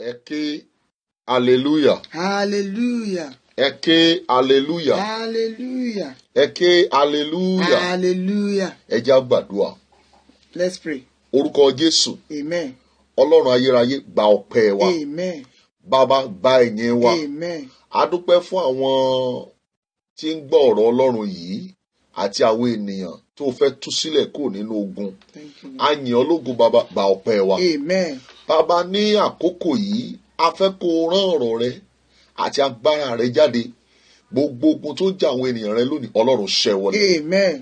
Eke hallelujah. Hallelujah. Eke hallelujah. Hallelujah. Eke hallelujah. Hallelujah. Ẹ jẹ́ á gbàdúrà. Let's pray. Orúkọ Jésù. Amen. Ọlọ́run ayérayé gba ọpẹ́ wa. Amen. Bàbá gba ìyìn wa. Amen. A dúpẹ́ fún àwọn tí ń gbọ́ ọ̀rọ̀ Ọlọ́run yìí àti àwọn ènìyàn tó fẹ́ tú sílẹ̀ kúrò nínú ogun. Thank you. A yìn ọ́ lógo bàbá, gba ọpẹ́ wa. Amen. Bàbá ní àkókò yìí a fẹ́ kó o rán ọ̀rọ̀ rẹ àti agbára rẹ jáde. Gbogbo ogun tó ń jà àwọn ènìyàn rẹ lónìí Ọlọ́run ṣẹ́ wọlé. Amen.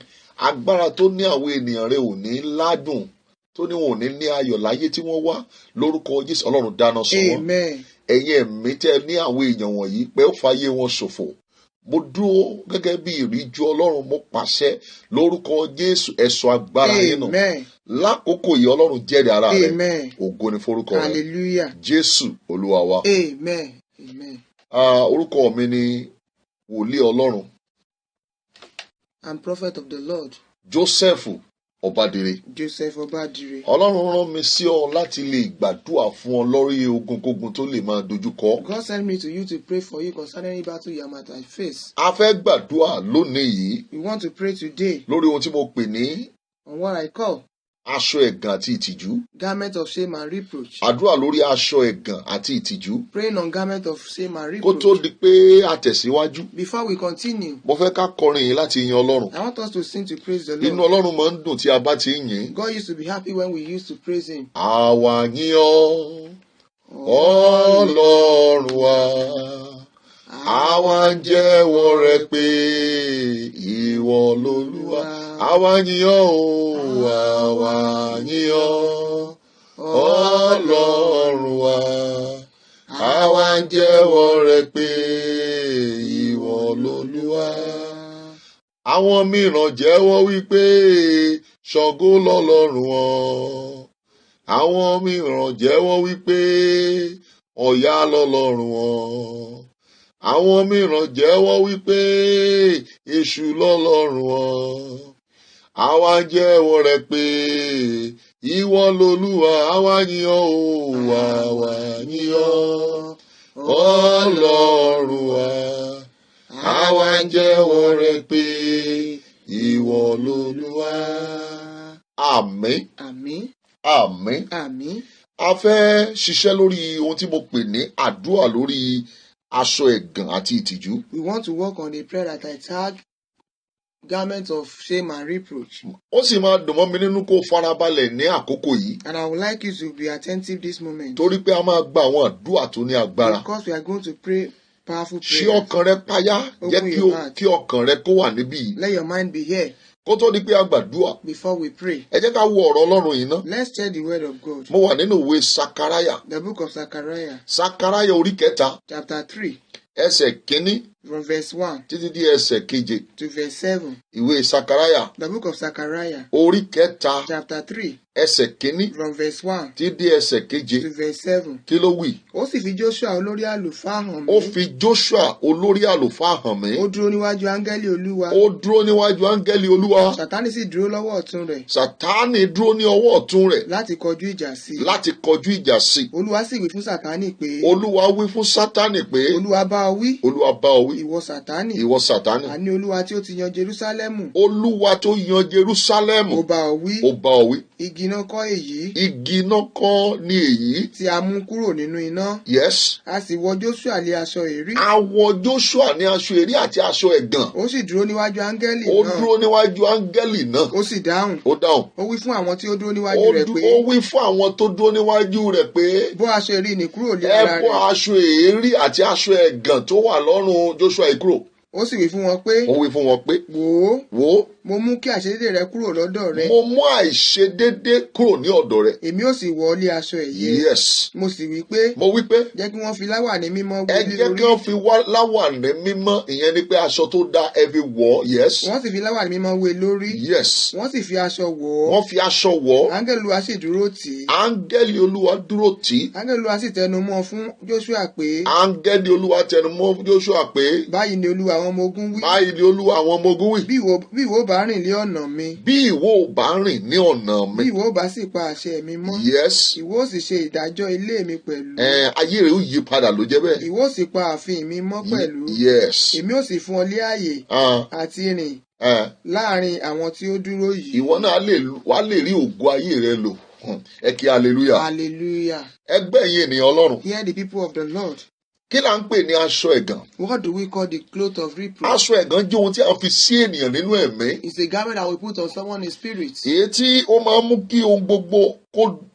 Agbára tó ní àwọn ènìyàn rẹ ò ní ládùn tó ní wọn ò ní ní ayọ̀ láyé tí wọ́n wá lórúkọ Jésù Ọlọ́run dáná sun wọ́n. Amen. Ẹ̀yin ẹ̀mí tẹ́ ní àwọn èèyàn wọ̀nyí pé ó fàyè wọn ṣòfò. Mo dúró gẹ́gẹ́ bí ìríjú Ọlọ́run, mo pàṣẹ lórúkọ Jésù ẹ sọ agbára yín nù. Amen. Lákòókò yìí Ọlọ́run jẹ́rìí ara rẹ̀. Amen. Ògo ni forúkọ rẹ̀. Hallelujah. Jésù Olúwa wa. Amen. Amen. Orúkọ mi ni wòlíì Ọlọ́run I'm prophet of the Lord, Joseph Ọbádire. Joseph Obadire. Ọlọ́run rán mi sí ọ láti lè gbàdúrà fún ọ lórí ogunkógun tó lè máa dojúkọ. God sent me to you to pray for you concerning any battle you might face. A fẹ́ gbàdúrà lónìí yìí We want to pray today lórí ohun tí mo pè ní on what I call aṣọ ẹ̀gàn àti ìtìjú. garment of shame and reproach. Àdúrà lórí aṣọ ẹ̀gàn àti ìtìjú. Praying on garment of shame and Kó tó reproach. di pé a tẹ̀síwájú, Before we continue, mo fẹ́ ká kọrin yìí láti yin Ọlọ́run. I want us to sing to praise the Inú Lord. Ọlọ́run máa ń dùn tí a bá ti ń yìn. God used to be happy when we used to praise Him. Àwa yìn ọ́, Ọlọ́run wa. Àwa ń jẹ́wọ́ rẹ pé ìwọ lolúwa. Àwa yìn ọ́ o, àwa yìn ọ́, Ọlọ́run wa. Àwa ń jẹ́wọ́ rẹ pé ìwọ lolúwa. Àwọn mìíràn jẹ́wọ́ wípé Ṣàngó lọ́lọ́run wọn. Àwọn mìíràn jẹ́wọ́ wípé Ọya lọ́lọ́run wọn. Àwọn mìíràn jẹ́wọ́ wípé Èṣù lọ́lọ́run wọn. Àwa jẹ́wọ́ rẹ pé ìwọ lolúwa. Àwa yìn ọ́ o, àwa yìn ọ́, Ọlọ́run wa. Àwa jẹ́wọ́ rẹ pé ìwọ lolúwa. Àmín. Àmín. Àmín. Àmín. A fẹ́ ṣiṣẹ́ lórí ohun tí mo pè ní àdúrà lórí aṣọ ẹ̀gàn àti ìtìjú. We want to work on a prayer that I tag garment of shame and reproach. Ó sì máa dùn mọ́ mi nínú kó farabalẹ̀ ní àkókò yìí. And I would like you to be attentive this moment. Torí pé a máa gba àwọn àdúrà tó ní agbára. Because we are going to pray powerful Ṣí prayers. ọkàn rẹ payá, jẹ́ Open your heart. kí ọkàn rẹ kó wà níbí yìí. Let your mind be here Kó tó di pé a gbàdúrà, before we pray. ẹ jẹ́ ká wo ọ̀rọ̀ Ọlọ́run yìí ná. Let's check the word of God. Mo wà nínú ìwé Sakaraya. The book of Zechariah, Sakaraya orí kẹta, chapter 3, ẹsẹ̀ kínní from verse 1 títí dé ẹsẹ̀ keje. to verse 7. Ìwé Sakaraya The book of Zechariah, orí kẹta, chapter 3, ẹsẹ̀ kínní from verse 1 títí dé ẹsẹ̀ keje. to verse 7. Kí ló wí? Ó sì fi Joshua olórí àlùfáà hàn Ó mí. fi Joshua olórí àlùfáà hàn mí. Ó dúró níwájú áńgẹ́lì Olúwa. Ó dúró níwájú áńgẹ́lì Olúwa. Sátánì sì dúró lọ́wọ́ ọ̀tún rẹ̀ Sátánì dúró ní ọwọ́ ọ̀tún rẹ̀ láti kọjú ìjà sí i. láti kọjú ìjà sí i. Olúwa sì wí fún Sátánì pé, Olúwa wí fún Sátánì pé, Olúwa bá ọ wí, Olúwa bá ọ wí, ìwọ Sátánì, ìwọ Sátánì. àní Olúwa tí ó ti yan Jerúsálẹ́mù, Olúwa tó yan Jerúsálẹ́mù, ó bá ọ wí, ó bá ọ wí. igi iná kọ́ èyí Igi iná kọ́ ni èyí. tí a mú kúrò nínú iná. Yes. A sì wọ Joshua lé aṣọ èrí. Àwọ̀ Joshua ní aṣọ èrí àti aṣọ ẹ̀gàn. Ó sì dúró níwájú áńgẹ́lì Ó náà. dúró níwájú áńgẹ́lì náà. Ó sì dáhùn. Ó dáhùn. Ó wí fún àwọn tí ó dúró níwájú rẹ̀ pé, Ó wí fún àwọn tó dúró níwájú rẹ̀ pé, bọ́ aṣọ èrí nì kúrò lé ẹ ara bọ́ rẹ̀. aṣọ èrí àti aṣọ ẹ̀gàn tó wà lọ́rùn Joshua yìí kúrò. Ó sì wí fún wọn pé, Ó wí fún wọn pé, wò ó, wò ó, mo mú kí àìṣedéédé rẹ kúrò lọ́dọ̀ rẹ. mo mú àìṣedédé kúrò ní ọ̀dọ̀ rẹ̀. Èmi ó sì wọ̀ ọ́ lé aṣọ ẹ̀yẹ. Yes. Mo sì wí pé, Mo wí pé, jẹ́ kí wọ́n fi láwàní mímọ́ ẹ wé lé jẹ́ kí lórí. wọ́n fi wá láwàní mímọ́, ìyẹn ni pé aṣọ tó dá ẹ fi wọ̀ ọ́. Yes. Wọ́n sì fi láwàní mímọ́ wé lórí. Yes. Wọ́n sì fi aṣọ wọ̀ ọ́. Wọ́n fi aṣọ wọ̀ ọ́. Áńgẹ́lì Olúwa sì dúró tì í. Áńgẹ́lì Olúwa dúró tì í. Áńgẹ́lì Olúwa sì tẹnu mọ́ fún Joshua pé, Áńgẹ́lì Olúwa tẹnu mọ́ Joshua pé, báyìí ni Olúwa àwọn ọmọ ogun wí. báyìí ni Olúwa àwọn ọmọ ogun wí. Bí ìwọ bá bá rìn lé ọ̀nà mi. Bí ìwọ ò bá rìn ní ọ̀nà mi. Bí ìwọ ò bá sì pa àṣẹ mi mọ́. Yes. Ìwọ ó sì ṣe ìdájọ́ ilé mi pẹ̀lú. Ayé rẹ̀ ó yí padà ló jẹ́ bẹ́ẹ̀. Ìwọ ó sì pa ààfin mi mọ́ pẹ̀lú. Yes. Èmi ó sì fún ọ lé ààyè àti rìn láàrin àwọn tí ó dúró yìí. Ìwọ náà wàá lè rí ògo ayé rẹ lò. Ẹ kí hallelujah. Hallelujah. Ẹgbẹ́ yín ènìyàn Ọlọ́run. Hear the people of the Lord. Kí là ń pè ní aṣọ ẹ̀gàn? What do we call the cloth of reproach? Aṣọ ẹ̀gàn jẹ́ ohun tí a fi sí ènìyàn nínú ẹ̀mí. It's a garment that we put on someone in spirit. Èyí tí ó máa ń mú kí ohun gbogbo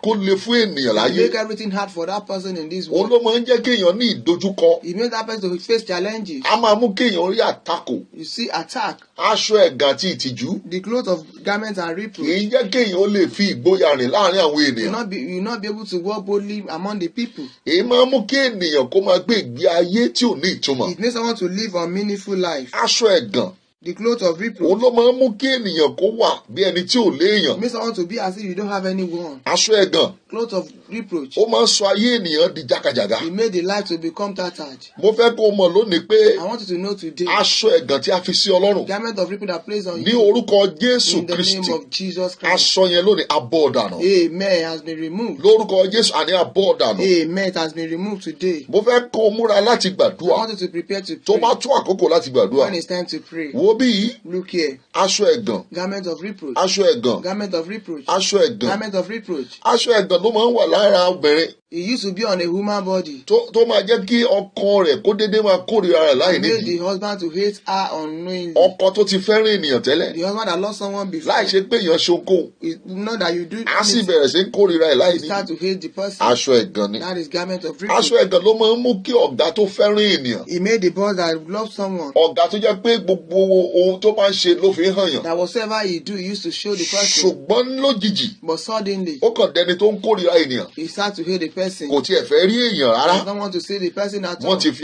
kó le fún ènìyàn láyé. It make everything hard for that person in this Òun world. ló máa ń jẹ́ kéèyàn ní ìdojúkọ. It makes that person to face challenges. A máa mú kéèyàn rí àtakò. You see, attack. Aṣọ ẹ̀gàn àti ìtìjú. The cloth of garment and reproach. Kì í jẹ́ kéèyàn ó lè fi ìgboyà rìn láàrin àwọn You ènìyàn. will not be able to walk boldly among the people. Èyí máa ń mú kí ènìyàn kó máa gbé ìgbé ayé tí ò ní ìtumọ̀. It makes someone to live a meaningful life. Aṣọ ẹ̀gàn. The cloth of reproach. Òun ló máa ń mú kí ènìyàn kó wà bí ẹni tí ò léèyàn. It makes someone to be as if you don't have anyone. Aṣọ ẹ̀gàn. Cloth of reproach. Ó máa ń sọ ayé ènìyàn di jákàjàgà. It made the life to become tattered. Mo fẹ́ kó o mọ̀ lónìí pé I want you to know today. aṣọ ẹ̀gàn tí a fi sí Ọlọ́run Garment of reproach that plays on ní you. orúkọ Jésù In the Kristi. name of Jesus Christ. Aṣọ yẹn lónìí abọ́ ọ̀dànù. Amen. Has been removed. Lórúkọ Jésù àní abọ́ ọ̀dànù. Amen. It has been removed today. Mo fẹ́ kó o múra láti I gbàdúrà. want you to prepare to Tó pray. bá tó àkókò láti gbàdúrà. When it's time to pray. Wo bí yìí. Look here. Aṣọ ẹ̀gàn. Garment of reproach. Aṣọ ẹ̀gàn. Garment of reproach. Aṣọ ẹ̀gàn. Garment of reproach. Aṣọ ẹ̀gàn ló máa ń wà lára obìnrin. It used to be on a human body. Tó máa jẹ́ kí ọkọ rẹ̀ kó dédé máa kórìíra rẹ̀ láì It made nídìí. the husband to hate her unknowingly. Ọkọ tó ti fẹ́ràn ènìyàn tẹ́lẹ̀. The husband that lost someone before. Láì ṣe pé èèyàn ṣohunkóhun. It's not that you do Á sì anything. bẹ̀rẹ̀ sí ń kórìíra ẹ̀ láì You start nídìí. to hate the person. Aṣọ ẹ̀gàn ni. That is garment of reproach. Aṣọ ẹ̀gàn ló máa ń mú kí ọ̀gá tó fẹ́ràn ènìyàn. He made the boss that loved someone. Ọ̀gá tó jẹ́ pé gbogbo ohun tó máa ń ṣe ló fi ń hàn yàn. That whatever he do, he used to show the person. Ṣùgbọ́n lójijì, But suddenly, ó kàn dẹni tó ń kórìíra ènìyàn. he start to hate the person. Kò tiẹ̀ fẹ́ rí èèyàn rárá. He don't want to see the person at all. Wọ́n ti fi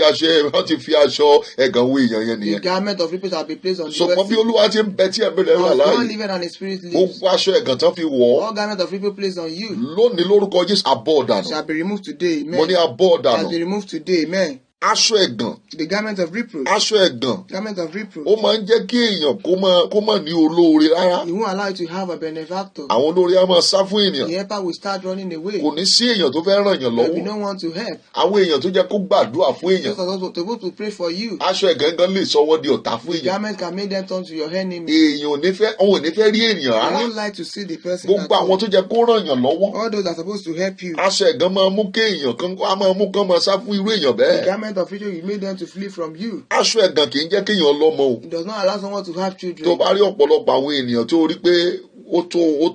aṣọ ẹ̀gàn wo èèyàn yẹn The nìyẹn. garment of reproach have been placed on the Ṣùgbọ́n bí person. Olúwa ti ń bẹ tí ẹ̀mí rẹ̀ wà As God láàyè. living and the spirit lives. Gbogbo aṣọ ẹ̀gàn tán fi wọ̀ ọ́. All garment of reproach placed on you Lónìí lórúkọ Jésù abọ́ ọ̀dànù. shall be removed today. Mo ní Amen. abọ́ Shall ọ̀dànù. be removed today. Amen. Aṣọ ẹ̀gàn. The garment of reproach. Aṣọ ẹ̀gàn. Garment of reproach. Ó máa ń jẹ́ kí èèyàn kó má ní olóore rárá. He won't allow you to have a benefactor. Àwọn olóore á máa sá fún ènìyàn. The helper will start running away. Kò ní sí èèyàn tó fẹ́ ràn yàn There will be lọ́wọ́. no one to help. Àwọn èèyàn tó jẹ́ kó gbàdúrà fún èèyàn. Those are those supposed to pray for you. Aṣọ ẹ̀gàn gan lè sọ wọ́n di ọ̀tá fún The èèyàn. garment can make them turn to your enemy. Èèyàn ò ní fẹ́ rí ènìyàn You rárá. don't like to see the person. Gbogbo àwọn tó jẹ́ kó ràn yàn lọ́wọ́. All those that are supposed to help you. Aṣọ ẹ̀gàn máa mú kéèyàn kán máa sá fún irú èèyàn The bẹ́ẹ̀. garment of reproach will make them to flee from you. Aṣọ ẹ̀gàn kì í jẹ́ kéèyàn lọ́mọ o. It does not allow someone to have Tó children. bá rí ọ̀pọ̀lọpọ̀ àwọn ènìyàn tó rí pé ó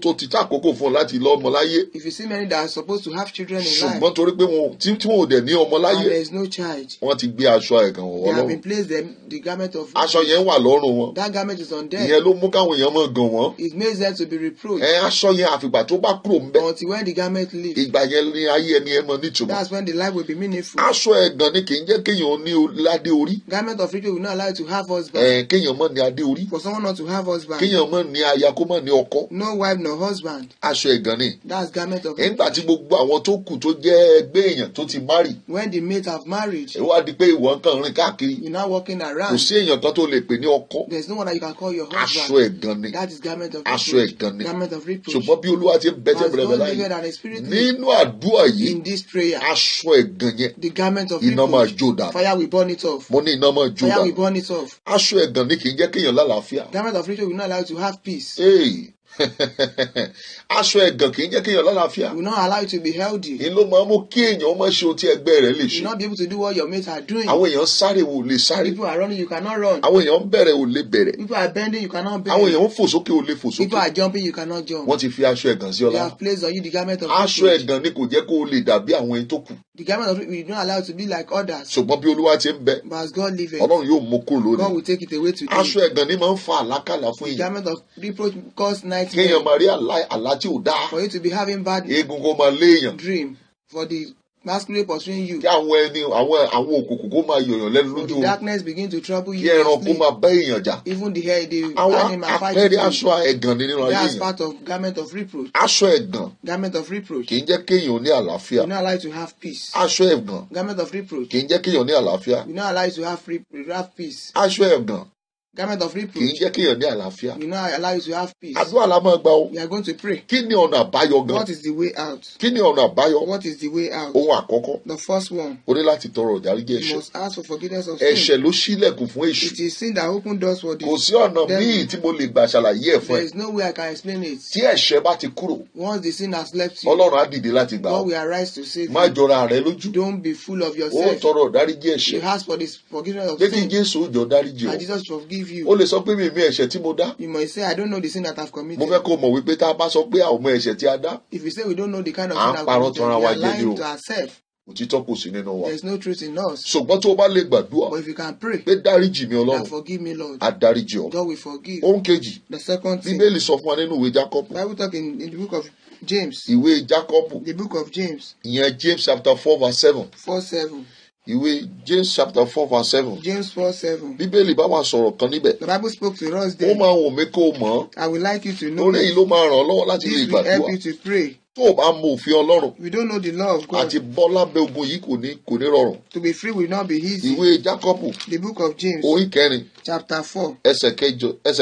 tó ti tá àkókò fún ọ láti lọ́mọ láyé. If you see many that are supposed to have children in life, Ṣùgbọ́n torí pé tí wọn ò dẹ̀ ní ọmọ and láyé, there is no child, wọ́n ti gbé aṣọ ẹ̀gàn wọ̀ they wọ́n have been lọ́rùn. placed the garment of Aṣọ reproach. yẹn wà lọ́rùn wọn. That garment is on them. Ìyẹn ló mú káwọn èèyàn máa gàn wọ́n. It makes them to be reproached. Aṣọ yẹn àfìgbà tó bá kúrò ń bẹ̀. Until when the garment leaves, Ìgbà yẹn ni ayé ẹni ẹ mọ nítumọ̀. that's when the life will be meaningful. Aṣọ ẹ̀gàn ni kì í jẹ́ kéèyàn ní ládé orí. Garment of reproach will not allow you to have husband. Kéèyàn mọ̀ ní adé orí. For someone not to have husband, Kéèyàn mọ̀ ní aya kó mọ̀ ní ọkọ. no wife, no husband. Aṣọ ẹ̀gàn ni. That's garment of Nígbà reproach. tí gbogbo àwọn tó kù tó jẹ́ ẹgbẹ́ èèyàn tó ti márì. When the mates have married, Ẹ wá di pé ìwọ kàn rìn káàkiri. you're now walking Kò around. sí èèyàn kan tó lè pè ní ọkọ. There's no one that you can call your Aṣọ husband. ẹ̀gàn ni. That is garment of Aṣọ reproach. ẹ̀gàn ni. Garment of reproach. Ṣùgbọ́n bí Olúwa ti ń bẹ tí As ẹ̀bẹ̀rẹ̀ God láyé. liveth and the spirit lives, Nínú àdúrà yìí, in this prayer, aṣọ ẹ̀gàn yẹn, the garment of iná máa reproach, jó dànù. fire will burn it off. Mo ní iná máa jó Fire will dànù. burn it off. Aṣọ ẹ̀gàn ni kì í jẹ́ kéèyàn lálàáfíà. Garment of reproach will not allow you to have peace. Hey. Aṣọ ẹ̀gàn kì í jẹ́ kéèyàn lálàáfíà. Will not allow you to be healthy. Èyí ló máa ń mú kí èèyàn má ṣe ohun tí ẹgbẹ́ rẹ̀ lè You ṣe. will not be able to do what your mates are doing. Àwọn èèyàn sáré wò lè sáré. People are running, you cannot run. Àwọn èèyàn bẹ̀rẹ̀ ò lè bẹ̀rẹ̀. People are bending, you cannot Àwọn bend. èèyàn fò sókè ò lè fò People sókè. are jumping, you cannot jump. Wọ́n ti fi aṣọ ẹ̀gàn sí ọ They lára. have placed on you the garment of Aṣọ reproach. ẹ̀gàn ni kò jẹ́ kó o lè dàbí àwọn ẹni tó kù. The garment of reproach will not allow you to be like others. Ṣùgbọ́n bí Olúwa ti ń bẹ, But as God liveth, Ọlọ́run yóò mú kúrò God lónìí. will take it away today. Aṣọ ẹ̀gàn ni máa ń fa àlákàlà fún The èèyàn. garment of reproach cause Kéèyàn nightmare. máa rí àlá tí ò dáa. For you to be having bad Eégún kó máa léèyàn. dream. For the masquerade pursuing you. Kí àwọn òkùnkùn kó máa yọ̀yàn lẹ́nu For lójú the oorun. darkness begin to trouble Kí you. in your ẹranko sleep. máa bá èèyàn jà. Even the hair, the Àwọn animal fight àpẹẹrẹ with aṣọ ẹ̀gàn ni nínú you. ayé That's èèyàn. part of garment of reproach. Aṣọ ẹ̀gàn Garment of reproach. kì í jẹ́ kéèyàn ní àlàáfíà. Will not allow you to have peace. Aṣọ ẹ̀gàn Garment of reproach. kì í jẹ́ kéèyàn ní àlàáfíà. Will not allow you to have peace. Aṣọ ẹ̀gàn garment of kì í reproach jẹ́ kéèyàn ní àlàáfíà. will not allow you to have peace. Àdúrà la máa gbà o. We are going to pray. Kí ni ọ̀nà àbáyọ gan? What is the way out? Kí ni ọ̀nà àbáyọ? What is the way out? Ohun àkọ́kọ́, The first one, o ní láti tọrọ ìdáríjì you ẹ̀ṣẹ̀. must ask for forgiveness of sin. Ẹ̀ṣẹ̀ ló ṣílẹ̀kùn fún èṣù. It is sin that open doors for Kò this. sí ọ̀nà míì tí mo lè gbà ṣàlàyé ẹ̀ fún There ẹ. is no way I can explain it. Tí ẹ̀ṣẹ̀ bá ti kúrò, Once the sin has left you, Ọlọ́run á dìde láti gbà God ọ́. will arise to save Má you. jọra rẹ lójú. Don't be full of Ó yourself. tọrọ ìdáríjì You ẹ̀ṣẹ̀. ask for this forgiveness of Pé kí sin, Jésù ó jọ dáríjì and ọ́. Jesus forgive O you. lè sọ pé mi ì mọ ẹ̀ṣẹ̀ tí mo dá. You might say, I don't know the sin that I've Mo committed. fẹ́ kó mọ̀ wípé tá a bá sọ pé àwọn ọmọ ẹ̀ṣẹ̀ tí a dá, If we say we don't know the kind of À sin ń that parọ́ we committed, tanra we wa are jẹ ni o. lying to ourselves. òtítọ́ kò sí nínú wa. There is no truth in us. Ṣùgbọ́n tó o bá lè gbàdúrà But if you can pray, pé dáríjì mi that Ọlọ́run, forgive me, Lord, á dáríjì ọ. God will forgive. Ohun kejì, The second thing, Bíbélì sọ fún wa nínú ìwé Jákọ́bù. Bible talk in the book of James, Ìwé Jákọ́bù, the book of James, ìyẹn James chapter 4 verse 7. 4:7. Ìwé James chapter 4 verse 7. James 4:7. Bíbélì bá wa sọ̀rọ̀ kan níbẹ̀. The Bible spoke to us Ó there. máa wù mí kó o mọ̀ ọ́. I would like you to know Lórí èyí this. ló máa ràn ọ́ lọ́wọ́ láti lè This will help gbàdúrà. you to pray. Tó o bá mọ òfin Ọlọ́run If you don't know the law of God, àti bọ́ lábẹ́ ogun yìí kò ní rọrùn. to be free will not be easy. Ìwé Jákọ́bù The book of James, orí kẹrin chapter 4, ẹsẹ̀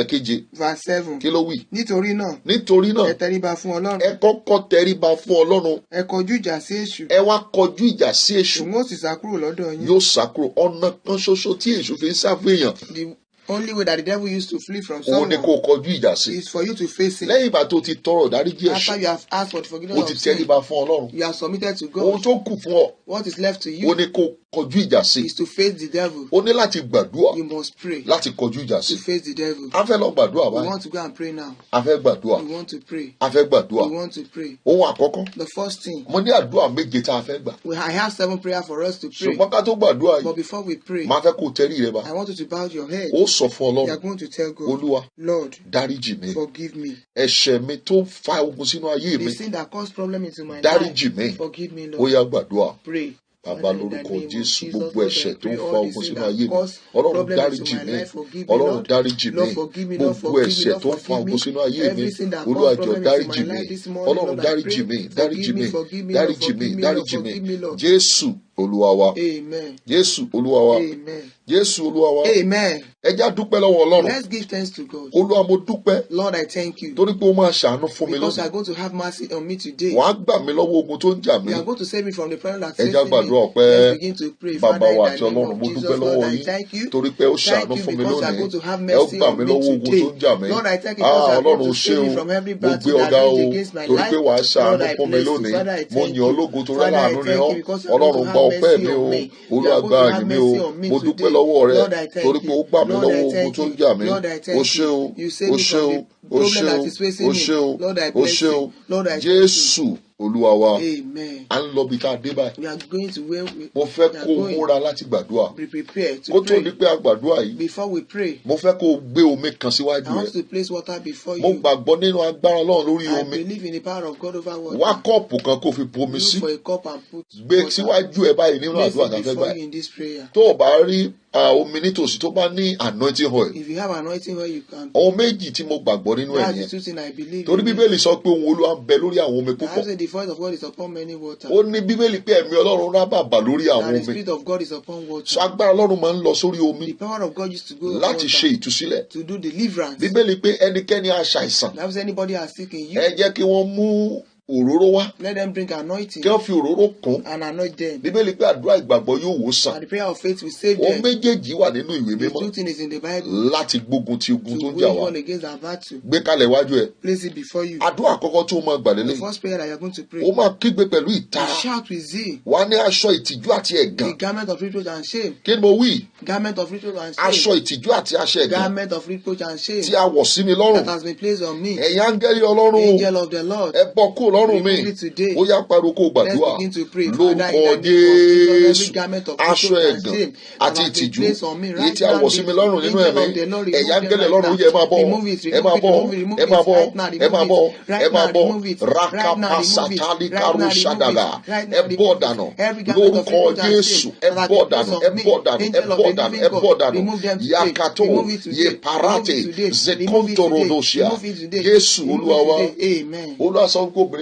keje verse 7. kí ló wí? Nítorí náà, Nítorí náà ẹ tẹríba fún Ọlọ́run, ẹ kọ́kọ́ tẹríba fún Ọlọ́run, ẹ kọjú ìjà sí èṣù, ẹ wá kọjú ìjà sí èṣù, òun ó sì sá kúrò lọ́dọ̀ yín. yóò sá kúrò. Ọ̀nà kan ṣoṣo tí èṣù fi ń sá fún èèyàn, The only way that the devil used to flee from òun ni someone kó o kọjú ìjà sí. is for you to face it. Lẹ́yìn ìgbà tó ti tọrọ ìdáríjì After ẹ̀ṣẹ̀, you have asked for the ó forgiveness ti of sin, tẹríba fún Ọlọ́run. you are submitted to Ohun God. tó kù fún ọ, What is left to ó you ní kó o kọjú ìjà sí. is to face the devil. Ó ní láti gbàdúrà You must pray láti kọjú ìjà sí. to face the devil. A fẹ́ lọ gbàdúrà We báyìí. want to go and pray now. A fẹ́ gbàdúrà. We want to pray. A fẹ́ gbàdúrà. We want to pray. Ohun àkọ́kọ́, The first thing, mo ní àdúrà méje tá a fẹ́ gbà. I have 7 prayers for us to pray. Ṣùgbọ́n ká tó gbàdúrà But yìí, before we pray, máa fẹ́ kó o tẹrí rẹ bá. I want you to bow your head. Ó sọ fún You are Ọlọ́run, going to tell God, Olúwa, Lord, dáríjì mi. forgive me. Ẹ̀ṣẹ̀ mi tó fa ogun sínú ayé The mi, sin that caused problem into my dáríjì mi. life, forgive me, Ó Lord. yá gbàdúrà. Pray. Bàbá lórúkọ Jésù, gbogbo ẹ̀ṣẹ̀ tó ń fa ogun sínú ayé mi, Ọlọ́run dáríjì mi. Ọlọ́run dáríjì mi. Gbogbo ẹ̀ṣẹ̀ tó ń fa ogun sínú ayé mi, Olúwa jọ̀ọ́ dáríjì mi. Ọlọ́run dáríjì mi, dáríjì mi, dáríjì mi, dáríjì mi. Jésù Olúwa wa. Amen. Jésù Olúwa wa. Amen. Jésù Olúwa wa. Amen. Ẹ já dúpẹ́ lọ́wọ́ Ọlọ́run. Let's give thanks to God. Olúwa mo dúpẹ́ Lord, I thank you torí pé ó máa ṣàánú fún mi because you lónìí. are going to have mercy on me today. Wàá gbà mí lọ́wọ́ ogun tó ń jà mí. You are going to save me from the problem that Ẹ faces já me. gbàdúrà ọpẹ́. Let's begin to pray. Bàbá Father, wa in àti the name Ọlọ́run, of mo Jesus, dúpẹ́ Lord, lọ́wọ́ I yín thank you. torí pé ó ṣàánú Thank you fún mi because you are lónìí. going to have Ẹ ó mercy gbà on mí me lọ́wọ́ ogun tó today. ń jà mí. Lord, I thank you because you are going Ọlọ́run to ṣé save o, me from every mo battle gbé ọ̀gá that o, rage against my torí pé life. wàá ṣàánú Lord, I fún mi bless you. lónìí. Father, I Mo thank yìn ọ́ you. lógo torí Father, I aláàánú ni thank ọ́. you because you are going Ọlọ́run to gba have ọpẹ́ mercy mi o. on me. You Olúwa are gba going to àyìn have mi o. mercy on me Mo dúpẹ́ today. lọ́wọ́ rẹ Lord, I torí thank pé ó you. gbà mí Lord, lọ́wọ́ I ogun thank tó ń you. jà mí. Lord, I O thank ṣé o, you. You save o me ṣé from o, the o problem ṣé o, that is facing o me. ṣé o, Lord, I o bless ṣé o. you. Lord, I thank you. Jésù Olúwa wa. Amen. À ń lọ bí tá a dé báyìí. We are going to where Mo fẹ́ we kó are o going. múra láti gbàdúrà. Be prepared Kó to tó di pray. pé a gbàdúrà yìí, Before we pray, mo fẹ́ kó o gbé omi kan síwájú I want rẹ. to place water before Mo you. gbàgbọ́ nínú agbára Ọlọ́run lórí I omi. believe in the power of God over water. Wá kọ́ọ̀pù kan kó o fi bu omi Look sí. for a cup and put Gbé water. síwájú ẹ báyìí nínú Place àdúrà it tá a fẹ́ before gbà you yìí. in this prayer. Tó o bá rí omi nítòsí tó bá ní anointing oil, If you have anointing where you can, ohun méjì tí mo gbàgbọ́ nínú ẹ̀ that's the yẹn. two things I believe Torí in. Bíbélì sọ pé ohun Olúwa ń bẹ lórí àwọn omi The púpọ̀. Bible says the voice of God is upon many waters. Ó ní Bíbélì pé ẹ̀mí Ọlọ́run rá bàbà lórí That àwọn the omi. spirit of God is upon water. So agbára Ọlọ́run máa ń lọ sórí omi The power of God used to go upon láti ṣe water ìtúsílẹ̀. to do deliverance. Bíbélì pé ẹnikẹ́ni aṣàìsàn, That means anybody has sick in you, ẹ jẹ́ kí wọ́n mú òróró wá, let them bring anointing kí wọ́n fi òróró kún. and anoint them. Bíbélì pé àdúrà ìgbàgbọ́ yóò wò sàn. And the prayer of faith will save Ohun them. méjèèjì wà nínú ìwé The mímọ́ two things is in the Bible láti gbógun ti ogun tó to ń jà wage wá. war against that battle. Gbé kalẹ̀ wájú ẹ̀. Place it before you. Àdúrà àkọ́kọ́ tó máa gbà The lélẹ̀. first prayer that you are going to pray, Ó máa kígbe pẹ̀lú you ìtara. shout with zeal. Wà á ní aṣọ ìtìjú àti The ẹ̀gàn. garment of reproach and shame. Kí ni mo wí? Garment of reproach and Aṣọ shame. ìtìjú àti aṣọ ẹ̀gàn Garment of reproach and shame tí a wọ̀ sí mi that lọ́rùn. has been placed on me. Ẹ̀yin áńgẹ́lì Ọlọ́run, Angel of the Lord, ẹ bọ́ kúrò lọ́rùn mi. remove it today. Ó yá pariwo kó o Let's gbàdúrà. begin to pray. Father, in Lórúkọ the name of Jesus, Jésù. every garment of Aṣọ reproach and ẹ̀gàn shame àti that has been ìtìjú placed on me èyí right tí a now, wọ̀ sí mi lọ́rùn the nínú angel ẹ̀mí. of the Lord, Ẹ̀yin remove them áńgẹ́lì right Ọlọ́run now. ó yẹ ẹ máa bọ̀. Remove it, Ẹ máa bọ̀. remove Ẹ it máa bọ̀. right now, Ẹ máa bọ̀. remove it right Ẹ máa now, bọ̀. remove it right now, remove it Rakapasatali right now, remove karusadaga. it right Ẹ now, bọ́ remove dànù. it. Every garment of Lórúkọ reproach and Jésù. shame Ẹ that has bọ́ been dànù. placed Ẹ on me, bọ́ dànù. Ẹ angel of bọ́ the dànù. living Ẹ bọ́ God, dànù. remove them today. Yakato. Remove it today. Yeparate. Remove it today. Remove it today. Zekontorodosha. Remove it today. Jésù Remove Olúwa wa. it today. Amen. Olúwa sọ pé obìnrin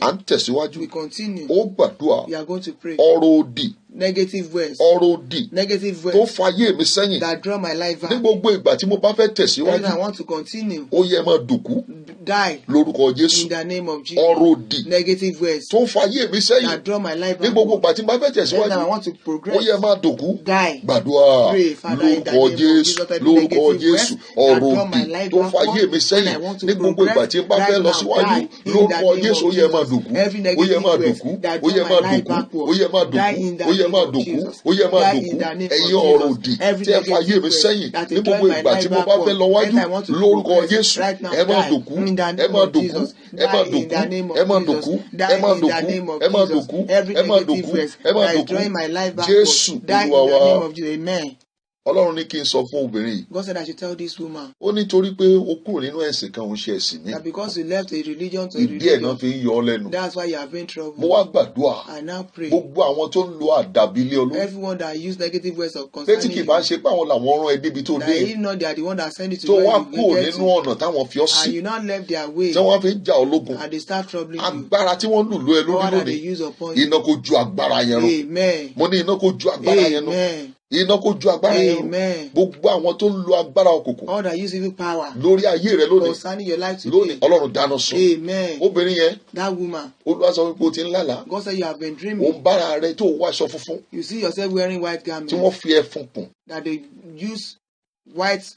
ahead. à ń tẹ̀síwájú We continue. ó gbàdúrà We are going to pray. ọ̀rọ̀ òdì negative words, ọ̀rọ̀ òdì negative tó words fa ayé mi sẹ́yìn that draw my life ní back. gbogbo ìgbà tí mo bá fẹ́ When tẹ̀síwájú I want to continue, ó yẹ máa dòkú die lórúkọ Jésù. in the name of Jesus. ọ̀rọ̀ òdì Negative words tó fa ayé mi sẹ́yìn that draw my life ní back. gbogbo ìgbà tí mo bá fẹ́ When tẹ̀síwájú I want to ó progress, yẹ máa dòkú. die. Gbàdúrà Pray, Father, in the lórúkọ name of Jésù Jesus, every lórúkọ negative Jésù word ọ̀rọ̀ that draw my òdì life tó fa ayé mi backward, when I sẹ́yìn want to ní gbogbo ìgbà progress, tí n bá fẹ́ right lọ now, síwájú die in lórúkọ the name Jésù ó of yẹ máa Jesus. dòkú Every ó yẹ negative máa words dòkú that ó yẹ draw máa my life dòkú ó backward, yẹ máa die dòkú in the ó yẹ name máa of dòkú Jesus. ó yẹ máa Die dòkú in the name ẹ̀yin of ọ̀rọ̀ Jesus. òdì Every tí ẹ fa ayé negative mi words sẹ́yìn that ní is gbogbo drawing my ìgbà tí life mo bá fẹ́ backward, lọ wájú when I want to lórúkọ progress, Jésù right now, ẹ máa die dòkú in the ẹ name máa of dòkú Jesus. ẹ máa Die in dòkú the name ẹ of máa Jesus. dòkú ẹ Die máa in the dòkú name of ẹ máa Jesus. dòkú Every ẹ máa negative dòkú words ẹ máa that is dòkú drawing my life backward, Jésù die in Olúwa the wa. name of Jesus. Amen. Ọlọ́run ní kí n sọ fún obìnrin yìí God said I should tell this woman ó nítorí pé ó kúrò nínú ẹ̀sìn kan òun ṣe ẹ̀sìn mi that because you left a religion to a ìdí ẹ̀ náà religion, fi ń yọ ọ́ lẹ́nu. that's why you have been Mo trouble. wá gbàdúrà I now pray. gbogbo àwọn tó ń lo àdàbí lé ọ lórí Everyone that use negative words of pé tí concerning kì bá you, ṣe pé àwọn làwọn rán ẹ débi tó that dé if not they are the one that send you to tó wá where you kúrò will get nínú to, ọ̀nà táwọn fi ọ́ sí and you now left their way, tí wọ́n fi ń jà ọ́ lógun and they start troubling you, agbára tí wọ́n lù lú ẹ lórí power that they lónìí use upon you. iná kó ju agbára yẹn run Amen. mo ní iná kó ju agbára yẹn run Amen. iná kó ju agbára yẹn run Amen. gbogbo àwọn tó ń lo agbára òkùnkùn All that use evil power lórí ayé rẹ lónìí concerning your life lónìí today. Ọlọ́run dáná sun Amen. obìnrin yẹn That woman, Olúwa sọ wípé o ti ń lálàá God said you have been o dreaming. ń bára rẹ tó wọ aṣọ funfun You see yourself wearing white tí garments wọ́n fi ẹfun kùn that they use white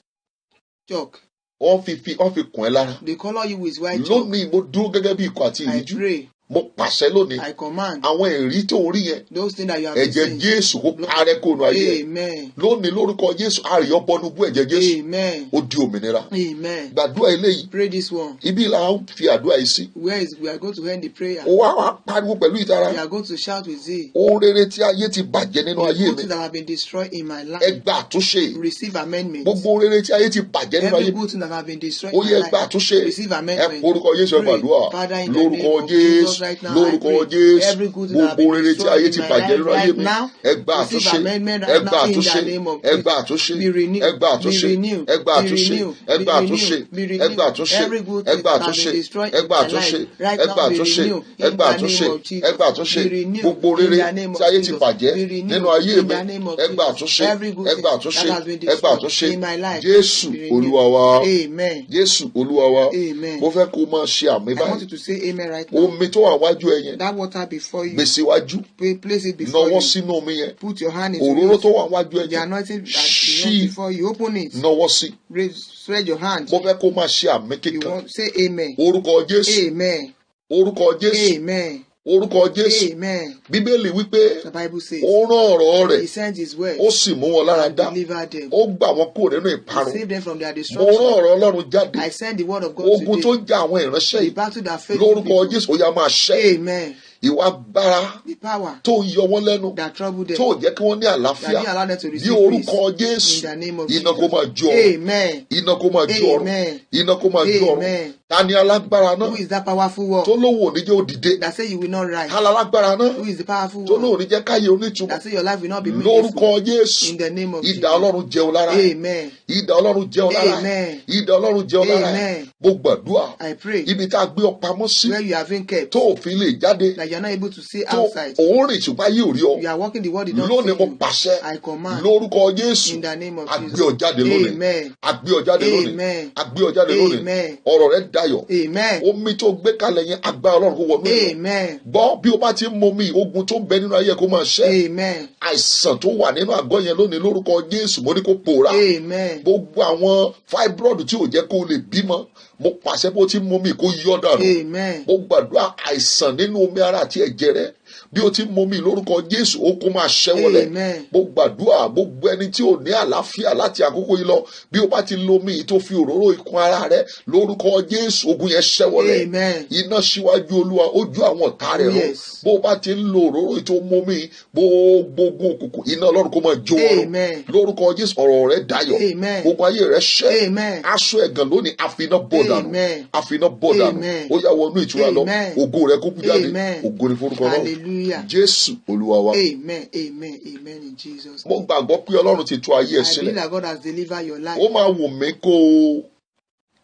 chalk. wọ́n fi kùn ẹ́ lára They color you with white chalk. lónìí mo dúró gẹ́gẹ́ bí ikọ̀ àti I ìríjú pray, mo pàṣẹ lónìí I command àwọn ẹ̀rí tó rí yẹn those things that you have been ẹ̀jẹ̀ saying. Jésù kó parẹ́ kó nu ayé ẹ̀ Amen. lónìí lórúkọ Jésù àríyọ́ bọ́núbú ẹ̀jẹ̀ Jésù Amen. ó di òmìnira Amen. gbàdúrà eléyìí Pray this one. ibi là ń fi àdúrà yìí sí Where is we are going to end the prayer? ó wá pariwo pẹ̀lú ìtara We are going to shout with zeal. ohun rere tí ayé ti bàjẹ́ nínú The ayé good mi things that have been destroyed in my ẹ life, gba àtúnṣe receive amendments. gbogbo ohun rere tí ayé ti bàjẹ́ nínú ayé Every mi good thing that have been destroyed ó in yẹ my gba life, àtúnṣe receive ẹ amendments. porúkọ Jésù ẹ Pray. gbàdúrà Father, in the lórúkọ name of Jesus Jésù right now, I lórúkọ pray. Jésù Every good thing that have gbogbo been rere tí destroyed ayé in ti my bàjẹ́ life nínú ayé right mi now, ẹ gba receive àtúnṣe amendment ẹ right gba now in àtúnṣe the name of ẹ gba Jesus. àtúnṣe Be renewed, ẹ gba be àtúnṣe renewed, ẹ gba be àtúnṣe renewed, ẹ be gba àtúnṣe renewed, be ẹ renewed. gba àtúnṣe Every good ẹ thing gba that have àtúnṣe been destroyed ẹ in gba my àtúnṣe life right ẹ now gba be àtúnṣe renewed ẹ in gba the àtúnṣe name of ẹ Jesus. gba àtúnṣe Be renewed gbogbo in rere the name tí of ayé ti Jesus. bàjẹ́ Be renewed nínú ayé in mi the name of ẹ gba Jesus. àtúnṣe Every good ẹ thing gba that àtúnṣe has been ẹ gba destroyed àtúnṣe in my life Jésù be renewed. Olúwa wa Amen. Jésù Olúwa wa Amen. mo fẹ́ kó o máa ṣe àmì I want báyìí you to say amen right now. omi tó wà wájú ẹ yẹn That water before you, gbé síwájú place it before nawọ́ you. sínú omi yẹn Put your hand into òróró tó it. wà wájú ẹ The yẹn anointing that is ṣí before you, open it. nawọ́ sí Spread your hand. mo fẹ́ kó o máa ṣe àmì You kíkan want say amen. orúkọ Jésù Amen. orúkọ Jésù Amen. orúkọ Jésù Amen. Bíbélì wípé The Bible says ó rán ọ̀rọ̀ rẹ̀ He sent His word ó sì mú wọn lára and dá delivered them. ó gbà wọn kúrò nínú He ìparun saved them from their mo rán destruction. ọ̀rọ̀ Ọlọ́run jáde I send the word of God ogun tó today. jà àwọn ìránṣẹ́ The yìí battle that faces lórúkọ people. Jésù ó yá máa ṣẹ́ Amen. ìwà agbára The power tó ń yọ wọ́n lẹ́nu that troubled them, tó jẹ́ kí wọ́n ní that àlàáfíà didn't allow them to ní receive orúkọ peace. Jésù In the name of iná kó Jesus. máa jó ọ̀run Amen. iná kó máa jó ọ̀run Amen. iná kó máa jó ọ̀run Amen. ta ni alágbára náà Who is that powerful one tó lóun ò ní jẹ́ òdìdé that say you will not rise? ta lálágbára náà Who is the powerful tó lóun ò one ní jẹ́ káyé onítùmọ̀ that say your life will not be lórúkọ meaningful? Jésù In the name of idà Jesus. Ọlọ́run jẹun lára Amen. idà Ọlọ́run jẹun lára Amen. idà Ọlọ́run jẹun lára Amen. mo gbàdúrà I pray ibi tá a gbé ọ pamọ́ sí where you have been kept, tó òfin lè jáde that you are not able to see tó outside. òun rìn ṣùgbọ́n ayé ò rí ọ You are walking the world, you don't lónìí see mo you. pàṣẹ I command lórúkọ Jésù in the name of àgbé Jesus. ọ jáde lónìí Amen. àgbé ọ jáde lónìí Amen. àgbé ọ jáde lónìí Amen. ọ̀rọ̀ rẹ dayọ̀ Amen. omi tó gbé kalẹ̀ yẹn agbára Ọlọ́run kó wọnú ẹ̀ lọ. Amen. gbọ́ bí o bá ti ń momi ogun tó ń bẹ nínú ayé kó máa ṣẹ́ Amen. àìsàn tó wà nínú àgọ́ yẹn lónìí lórúkọ Jésù mo ní kó pòórá Amen. gbogbo àwọn fibroid tí ò jẹ́ kó o lè bímọ mo pàṣẹ bó ti ń momi kó yọ dànù Amen. mo gbàdúrà àìsàn nínú omi ara àti ẹ̀jẹ̀ rẹ bí o ti ń momi lórúkọ Jésù ó kó máa ṣẹ́wọ́lẹ̀ Amen. mo gbàdúrà gbogbo ẹni tí ò ní àlàáfíà láti àkókò yìí lọ bí o bá ti lo omi yìí tó fi òróró ikùn ara rẹ lórúkọ Jésù ogun yẹn ṣẹ́wọ́lẹ̀ Amen. iná síwájú Olúwa ojú àwọn ọ̀tá rẹ̀ rọ Yes. bó o bá ti ń lo òróró yìí tó momi gbogbo ogun òkùnkùn iná Ọlọ́run kó máa jó ọrùn Amen. lórúkọ Jésù ọ̀rọ̀ rẹ dayọ̀ Amen. gbogbo ayé rẹ ṣẹ́ Amen. aṣọ ẹ̀gàn lónìí àfiná bọ̀ dànù Amen. àfiná bọ̀ dànù Amen. ó yá wọnú ìtura lọ Amen. ògo rẹ kó kú jáde Amen. ògo ni forúkọ Ọlọ́run Hallelujah. Jésù Olúwa wa Amen. Amen. Amen in Jesus' mo name. gbàgbọ́ pé Ọlọ́run ti tú ayé ẹ I believe sílẹ̀ that God has delivered your life. ó máa wù mí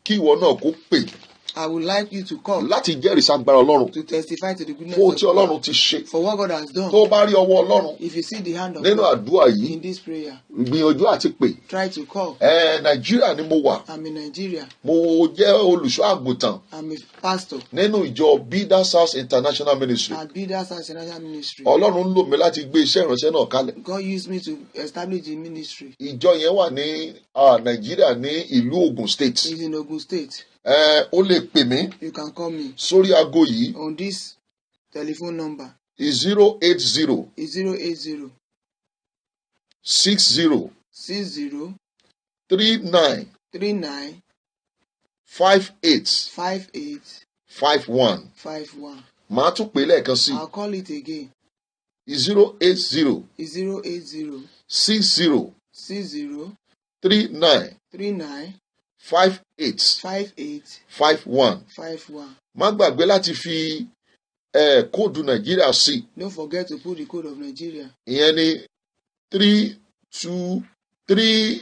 kí ìwọ náà kó pè I would like you to come láti jẹ́rìí sagbára Ọlọ́run to testify to the goodness fún of tí Ọlọ́run God ti ṣe. for what God has done. Tó bá rí ọwọ́ Ọlọ́run If you see the hand of nínú God àdúrà yìí, in this prayer, gbìyànjú àti pè. try to call. Nàìjíríà ni mo wà. I'm in Nigeria. Mo jẹ́ olùṣọ́ àgùntàn I'm a pastor nínú ìjọ Bidder South International Ministry. at Bidder South International Ministry. Ọlọ́run lò mí láti gbé iṣẹ́ ìránṣẹ́ náà kalẹ̀. God used me to establish the ministry. Ìjọ yẹn wà ní Nàìjíríà ní ìlú Ogun State. It's in Ogun State. Ó lè pè mí You can call me sórí aago yìí on this telephone number. 080 080 60 60 39 39 58 58 51. 51. Màá tún pè lẹ́ẹ̀kan sí I'll call it again. 080 080 60 60 39 39 58 58 51. 51. Má gbàgbé láti fi kóòdù Nàìjíríà sí. Don't forget to put the code of Nigeria. Ìyẹn ni 323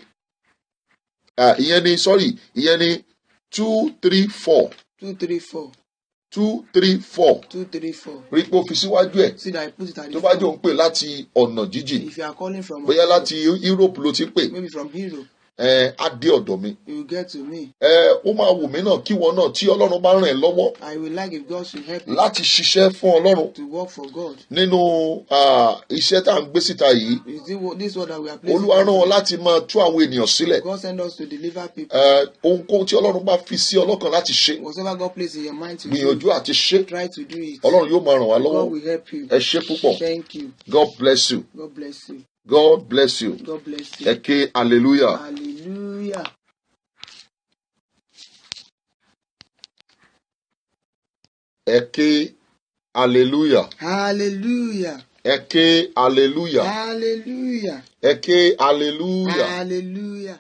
ìyẹn ni 234 234. 234. 234. Rí pé ó fi síwájú ẹ̀. See that I put it at the Tó bá jẹ́ front. òun pè láti ọ̀nà jíjìn, If you are calling from bóyá láti Europe ló ti pè, maybe from Europe, á dé ọ̀dọ̀ mi. you will get to me. Ó máa wù mí náà kí wọn náà tí Ọlọ́run bá ràn ẹ́ lọ́wọ́ I will like if God should help you láti ṣiṣẹ́ fún Ọlọ́run to work for God. nínú iṣẹ́ tá à ń gbé síta yìí. This word that we are placing. Olúwa rán wọn láti máa tú àwọn ènìyàn sílẹ̀. God send us to deliver people. Ohunkóhun tí Ọlọ́run bá fi sí ọlọ́kàn láti ṣe, Whatever God places in your mind to gbìyànjú do, àti ṣe. try to do it. Ọlọ́run yóò máa ràn wá God lọ́wọ́. will help you. Ẹ ṣé púpọ̀. Thank you. God bless you. God bless you. God bless you. God bless Ẹ you. ké hallelujah. Hallelujah. Ẹ ké hallelujah. Hallelujah. Ẹ ké hallelujah. Hallelujah. Ẹ ké hallelujah. Hallelujah.